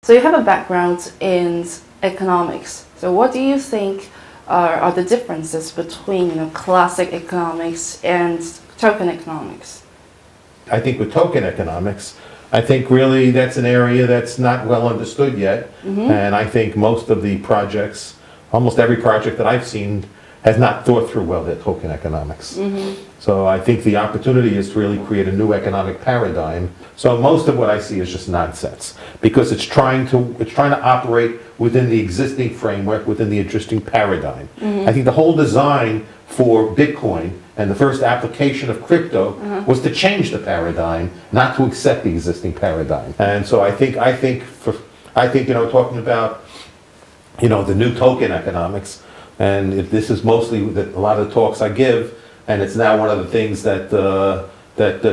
So you have a background in economics. So what do you think are the differences between classic economics and token economics? I think with token economics, I think really that's an area that's not well understood yet. And I think most of the projects, almost every project that I've seen, has not thought through well their token economics. So I think the opportunity is to really create a new economic paradigm. So most of what I see is just nonsense, because it's trying to operate within the existing framework, within the existing paradigm. I think the whole design for Bitcoin and the first application of crypto was to change the paradigm, not to accept the existing paradigm. And so I think talking about the new token economics, and if this is mostly a lot of the talks I give, and it's now one of the things that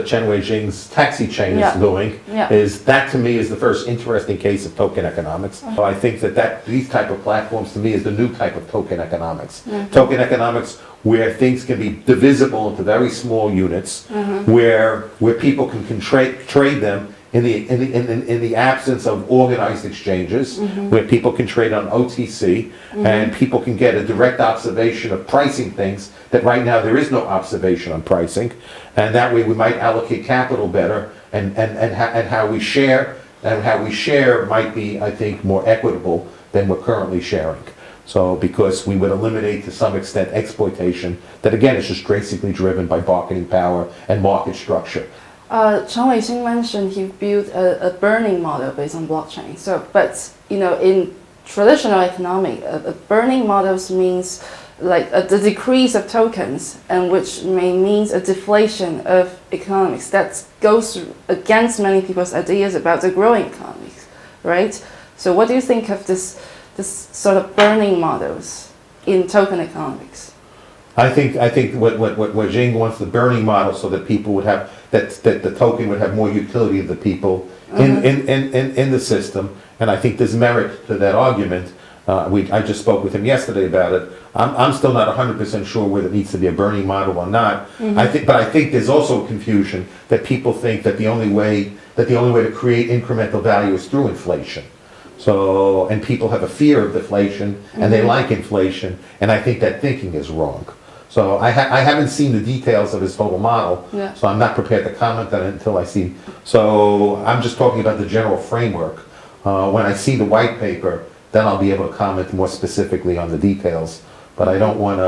Chen Weijing's taxi chain is doing, is that to me is the first interesting case of token economics. So I think that these type of platforms to me is the new type of token economics. Token economics where things can be divisible into very small units, where people can trade them in the absence of organized exchanges, where people can trade on OTC, and people can get a direct observation of pricing things that right now there is no observation on pricing, and that way we might allocate capital better, and how we share might be, I think, more equitable than we're currently sharing. So because we would eliminate to some extent exploitation that again is just basically driven by bargaining power and market structure. Chen Weijing mentioned he built a burning model based on blockchain. So, but in traditional economic, a burning models means like the decrease of tokens, and which means a deflation of economics that goes against many people's ideas about the growing economics, right? So, what do you think of this sort of burning models in token economics? I think what Weijing wants the burning model so that people would have that the token would have more utility of the people in the system, and I think there's merit to that argument. I just spoke with him yesterday about it. I'm still not 100% sure whether it needs to be a burning model or not. I think there's also confusion that people think that the only way to create incremental value is through inflation. So, and people have a fear of deflation, and they like inflation, and I think that thinking is wrong. So I haven't seen the details of his total model, so I'm not prepared to comment on it until I see. So I'm just talking about the general framework. When I see the white paper, then I'll be able to comment more specifically on the details. But I don't want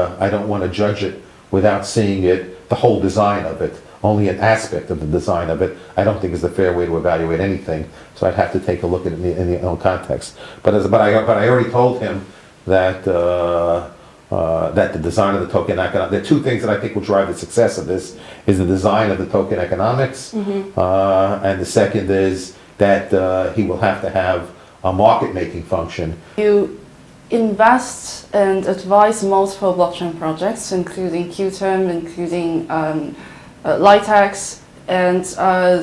to judge it without seeing it, the whole design of it. Only an aspect of the design of it, I don't think is the fair way to evaluate anything. So I'd have to take a look at it in the own context. But I already told him that that the design of the token economics, there are two things that I think will drive the success of this: is the design of the token economics, and the second is that he will have to have a market-making function. You invest and advise multiple blockchain projects, including Qterm, including Litex, and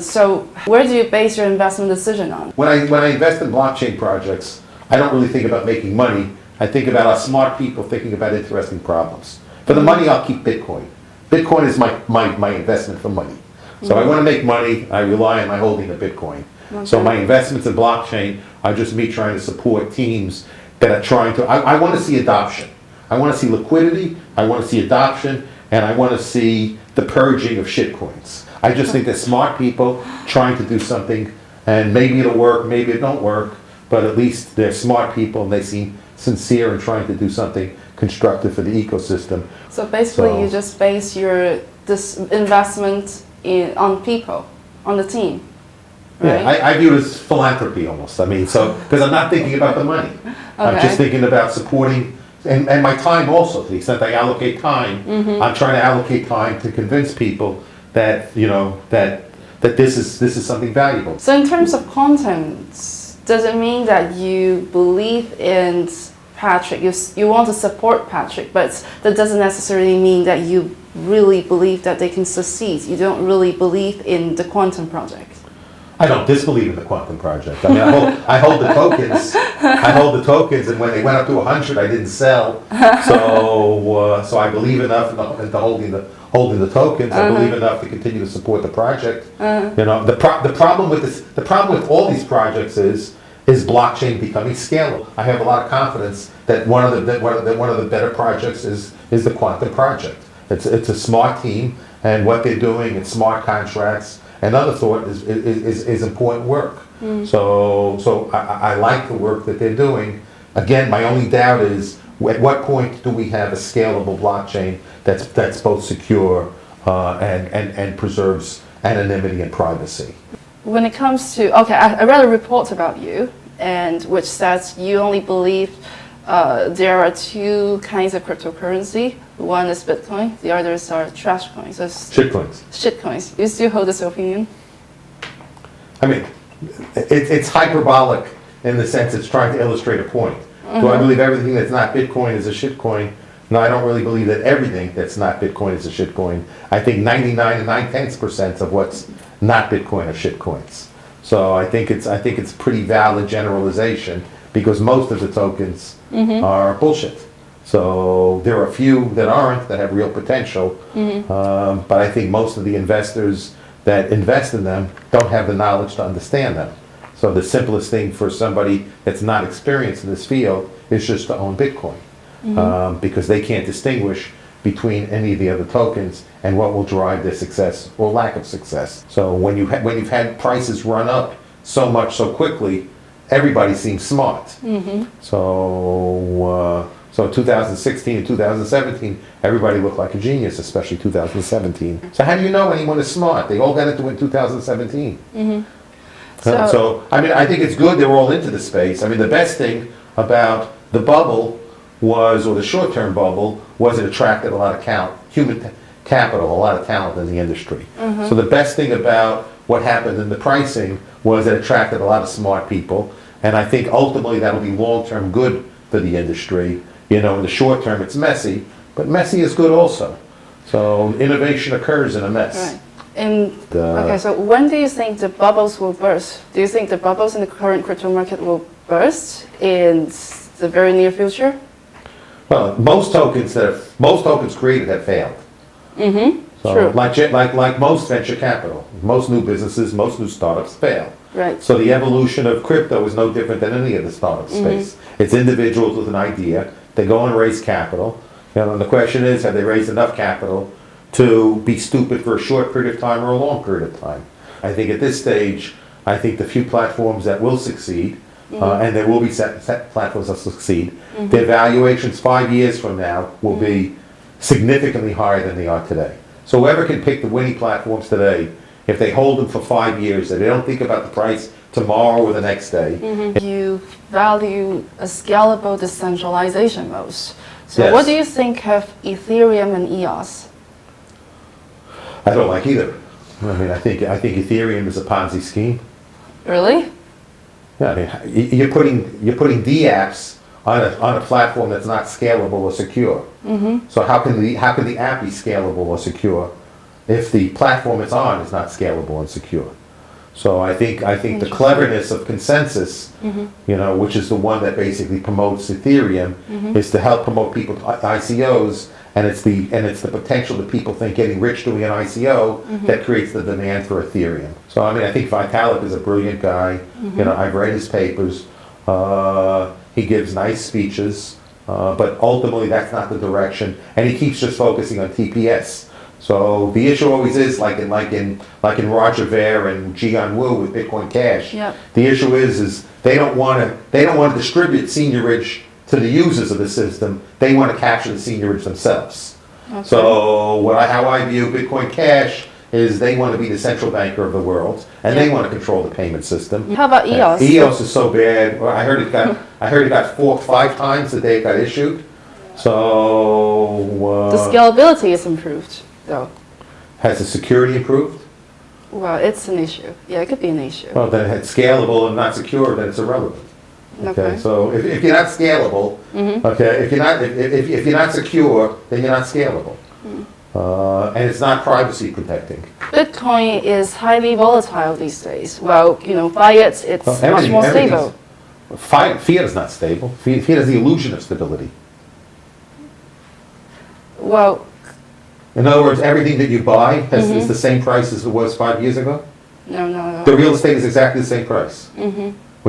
so where do you base your investment decision on? When I invest in blockchain projects, I don't really think about making money. I think about our smart people thinking about interesting problems. For the money, I'll keep Bitcoin. Bitcoin is my investment for money. So I want to make money, I rely on my holding of Bitcoin. So my investments in blockchain are just me trying to support teams that are trying to, I want to see adoption. I want to see liquidity, I want to see adoption, and I want to see the purging of shitcoins. I just think that smart people trying to do something, and maybe it'll work, maybe it don't work, but at least they're smart people and they seem sincere in trying to do something constructive for the ecosystem. So basically you just base this investment on people, on the team, right? Yeah, I view it as philanthropy almost. I mean, so, because I'm not thinking about the money. I'm just thinking about supporting, and my time also, to the extent I allocate time, I'm trying to allocate time to convince people that, that this is something valuable. So in terms of content, does it mean that you believe in Patrick, you want to support Patrick, but that doesn't necessarily mean that you really believe that they can succeed? You don't really believe in the quantum project? I don't disbelieve in the quantum project. I mean, I hold the tokens. I hold the tokens, and when they went up to 100, I didn't sell. So I believe enough into holding the tokens. I believe enough to continue to support the project. The problem with all these projects is is blockchain becoming scalable? I have a lot of confidence that one of the better projects is the quantum project. It's a smart team, and what they're doing in smart contracts and other thought is important work. So I like the work that they're doing. Again, my only doubt is at what point do we have a scalable blockchain that's both secure and preserves anonymity and privacy. When it comes to, okay, I read a report about you, and which says you only believe there are two kinds of cryptocurrency. One is Bitcoin, the others are trash coins. Shitcoins. Shitcoins. You still hold this opinion? I mean, it's hyperbolic in the sense it's trying to illustrate a point. Do I believe everything that's not Bitcoin is a shitcoin? No, I don't really believe that everything that's not Bitcoin is a shitcoin. I think 99 and 9/10% of what's not Bitcoin are shitcoins. So I think it's a pretty valid generalization because most of the tokens are bullshit. So there are a few that aren't, that have real potential, but I think most of the investors that invest in them don't have the knowledge to understand them. So the simplest thing for somebody that's not experienced in this field is just to own Bitcoin, because they can't distinguish between any of the other tokens and what will drive their success or lack of success. So when you've had prices run up so much so quickly, everybody seems smart. So 2016 and 2017, everybody looked like a genius, especially 2017. So how do you know anyone is smart? They all got into it in 2017. So I mean, I think it's good they're all into the space. I mean, the best thing about the bubble was, or the short-term bubble, was it attracted a lot of human capital, a lot of talent in the industry. So the best thing about what happened in the pricing was it attracted a lot of smart people, and I think ultimately that'll be long-term good for the industry. You know, in the short term it's messy, but messy is good also. So innovation occurs in a mess. Right. And okay, so when do you think the bubbles will burst? Do you think the bubbles in the current crypto market will burst in the very near future? Well, most tokens created have failed. So True. like most venture capital, most new businesses, most new startups fail. Right. So the evolution of crypto is no different than any of the startup space. It's individuals with an idea. They go and raise capital. You know, and the question is, have they raised enough capital to be stupid for a short period of time or a long period of time? I think at this stage, I think the few platforms that will succeed, and there will be set platforms that succeed, their valuations 5 years from now will be significantly higher than they are today. So whoever can pick the winning platforms today, if they hold them for 5 years, if they don't think about the price tomorrow or the next day. You value a scalable decentralization most. So Yes. what do you think of Ethereum and EOS? I don't like either. I mean, I think Ethereum is a Ponzi scheme. Really? Yeah, I mean, you're putting dApps on a platform that's not scalable or secure. So how can the app be scalable or secure if the platform it's on is not scalable and secure? So I think the cleverness of consensus, you know, which is the one that basically promotes Ethereum, is to help promote people to ICOs, and it's the potential that people think getting rich doing an ICO that creates the demand for Ethereum. So I mean, I think Vitalik is a brilliant guy. You know, I've read his papers. He gives nice speeches, but ultimately that's not the direction, and he keeps just focusing on TPS. So the issue always is like in Roger Ver and Jian Wu with Bitcoin Cash. Yep. The issue is they don't want to distribute seniorage to the users of the system. They want to capture the seniorage themselves. Okay. So how I view Bitcoin Cash is they want to be the central banker of the world, and they want to control the payment system. How about EOS? EOS is so bad. Well, I heard it got 4 or 5 times the day it got issued. So The scalability is improved, though. has the security improved? Well, it's an issue. Yeah, it could be an issue. Well, then it's scalable and not secure, then it's irrelevant. Okay. So if you're not scalable, okay, if you're not secure, then you're not scalable, and it's not privacy protecting. Bitcoin is highly volatile these days. Well, you know, fiat, it's much more stable. Fiat is not stable. Fiat has the illusion of stability. Well, In other words, everything that you buy is the same price as it was 5 years ago. no. The real estate is exactly the same price.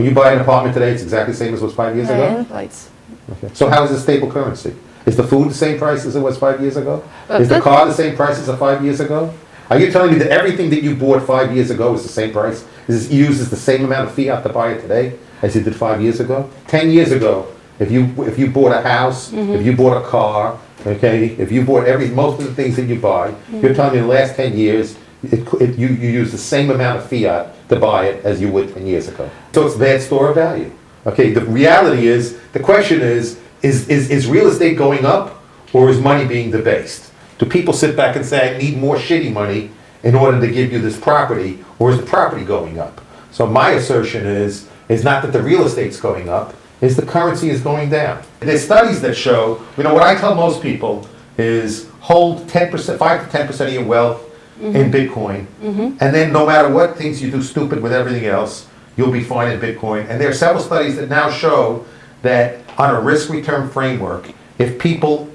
When you buy an apartment today, it's exactly the same as it was 5 years ago? Okay. So how is it stable currency? Is the food the same price as it was 5 years ago? Is the car the same price as it 5 years ago? Are you telling me that everything that you bought 5 years ago is the same price? Uses the same amount of fiat to buy it today as you did 5 years ago? 10 years ago, if you bought a house, if you bought a car, okay, if you bought most of the things that you buy, you're telling me in the last 10 years, you use the same amount of fiat to buy it as you would 10 years ago. So it's bad store of value. Okay, the reality is, the question is real estate going up or is money being debased? Do people sit back and say, I need more shitty money in order to give you this property, or is the property going up? So my assertion is not that the real estate's going up, is the currency is going down. There's studies that show, what I tell most people is hold 10%, 5 to 10% of your wealth in Bitcoin, and then no matter what things you do stupid with everything else, you'll be fine in Bitcoin. And there are several studies that now show that on a risk-return framework, if people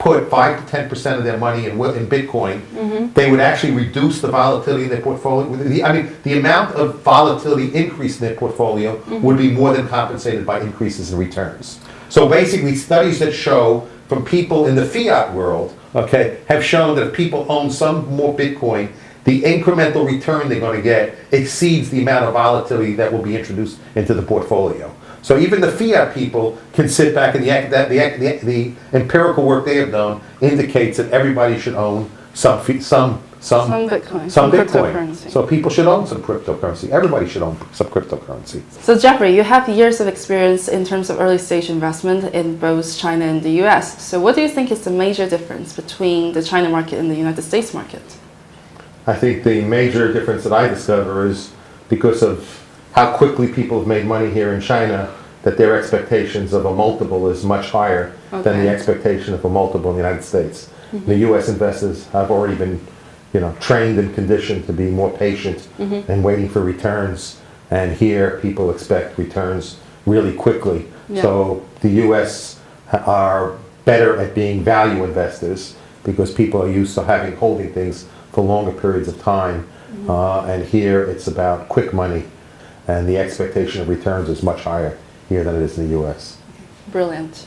put 5 to 10% of their money in Bitcoin, they would actually reduce the volatility in their portfolio. The amount of volatility increase in their portfolio would be more than compensated by increases in returns. So basically, studies that show from people in the fiat world, okay, have shown that if people own some more Bitcoin, the incremental return they're going to get exceeds the amount of volatility that will be introduced into the portfolio. So even the fiat people can sit back, and the empirical work they have done indicates that everybody should own some Bitcoin. Cryptocurrency. So people should own some cryptocurrency. Everybody should own some cryptocurrency. So Jeffrey, you have years of experience in terms of early stage investment in both China and the US. So what do you think is the major difference between the China market and the United States market? I think the major difference that I discover is because of how quickly people have made money here in China, that their expectations of a multiple is much higher than the expectation of a multiple in the United States. The U.S. investors have already been, trained and conditioned to be more patient and waiting for returns. And here, people expect returns really quickly. Yeah. So the U.S. are better at being value investors because people are used to holding things for longer periods of time. And here, it's about quick money. And the expectation of returns is much higher here than it is in the U.S. Brilliant.